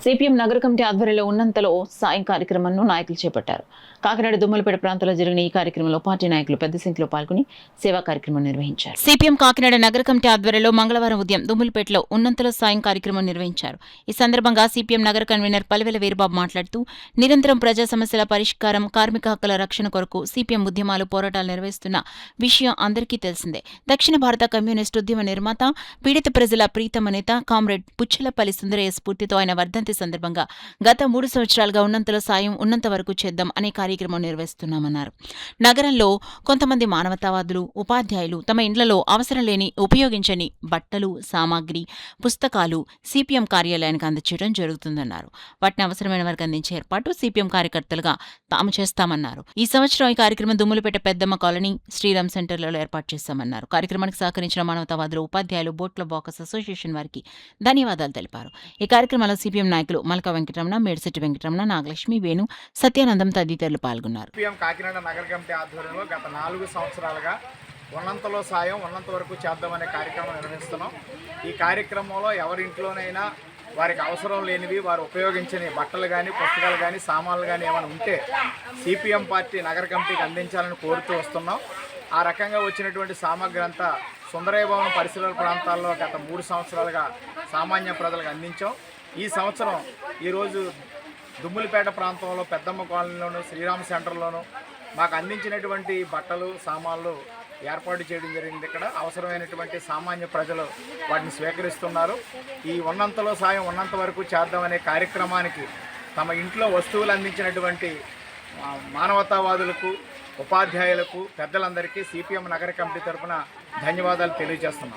CPM నగర committee ఆధ్వర్యంలో ఉన్నంతలో సాయం కార్యక్రమాన్ని నాయకులు చేపట్టారు. కాకినాడ దుమ్మలపేట ప్రాంతంలో జరిగిన ఈ కార్యక్రమంలో పార్టీ నాయకులు పెద్ద సంఖ్యలో పాల్గొని సేవా కార్యక్రమం నిర్వహించారు. సిపిఎం కాకినాడ నగర కమిటీ ఆధ్వర్యంలో మంగళవారం ఉదయం దుమ్మలపేటలో ఉన్నంతలో సాయం కార్యక్రమం నిర్వహించారు. ఈ సందర్భంగా సిపిఎం నగర కన్వీనర్ పలివెల వీరబాబు మాట్లాడుతూ, నిరంతరం ప్రజా సమస్యల పరిష్కారం, కార్మిక హక్కుల రక్షణ కొరకు సిపిఎం ఉద్యమాలు, పోరాటాలు నిర్వహిస్తున్న విషయం అందరికీ తెలిసిందే. దక్షిణ భారత కమ్యూనిస్టు ఉద్యమ నిర్మాత, పీడిత ప్రజల ప్రీతమ నేత కామ్రేడ్ పుచ్చలపల్లి సుందరయ్య స్ఫూర్తితో ఆయన వర్ధంతి సందర్భంగా గత 3 సంవత్సరాలుగా ఉన్నంతలో సాయం ఉన్నంత వరకు చేద్దాం అనే కార్యక్రమం నిర్వహిస్తున్నామన్నారు. నగరంలో కొంతమంది మానవతావాదులు, ఉపాధ్యాయులు తమ ఇండ్లలో అవసరం లేని, ఉపయోగించని బట్టలు, సామాగ్రి, పుస్తకాలు సిపిఎం కార్యాలయానికి అందచేయడం జరుగుతుందన్నారు. వాటిని అవసరమైన వారికి అందించే ఏర్పాటు సిపిఎం కార్యకర్తలుగా తాము చేస్తామన్నారు. ఈ సంవత్సరం ఈ కార్యక్రమం దుమ్ములపేట పెద్దమ్మ కాలనీ, శ్రీరామ్ సెంటర్లలో ఏర్పాటు చేస్తామన్నారు. కార్యక్రమానికి సహకరించిన మానవతావాదులు, ఉపాధ్యాయులు, బోట్ క్లబ్ వాకర్స్ అసోసియేషన్ వారికి ధన్యవాదాలు తెలిపారు. ఈ కార్యక్రమంలో సిపిఎం నాయకులు మల్క వెంకటరమణ, మేడిశెట్టి వెంకటరమణ, నాగలక్ష్మి, వేణు, సత్యానందం తదితరులు పాల్గొన్నారు. సిపిఎం కాకినాడ నగర కమిటీ ఆధ్వర్యంలో గత 4 సంవత్సరాలుగా ఉన్నంతలో సాయం ఉన్నంత వరకు చేద్దామనే కార్యక్రమం నిర్వహిస్తున్నాం. ఈ కార్యక్రమంలో ఎవరింట్లోనైనా వారికి అవసరం లేనివి, వారు ఉపయోగించని బట్టలు కానీ, పుస్తకాలు కానీ, సామాన్లు కానీ ఏమైనా ఉంటే సిపిఎం పార్టీ నగర కమిటీకి అందించాలని కోరుతూ వస్తున్నాం. ఆ రకంగా వచ్చినటువంటి సామాగ్రి అంతా సుందరయ్య భవన్ పరిసర ప్రాంతాల్లో గత 3 సంవత్సరాలుగా సామాన్య ప్రజలకు అందించాం. ఈ సంవత్సరం ఈరోజు దుమ్ములపేట ప్రాంతంలో పెద్దమ్మ కాలనీలోను, శ్రీరామ్ సెంటర్లోను మాకు అందించినటువంటి బట్టలు, సామాన్లు ఏర్పాటు చేయడం జరిగింది. ఇక్కడ అవసరమైనటువంటి సామాన్య ప్రజలు వాటిని స్వీకరిస్తున్నారు. ఈ ఉన్నంతలో సాయం ఉన్నంత వరకు చేద్దామనే కార్యక్రమానికి తమ ఇంట్లో వస్తువులు అందించినటువంటి మానవతావాదులకు, ఉపాధ్యాయులకు, పెద్దలందరికీ సిపిఎం నగర కమిటీ తరఫున ధన్యవాదాలు తెలియజేస్తున్నాం.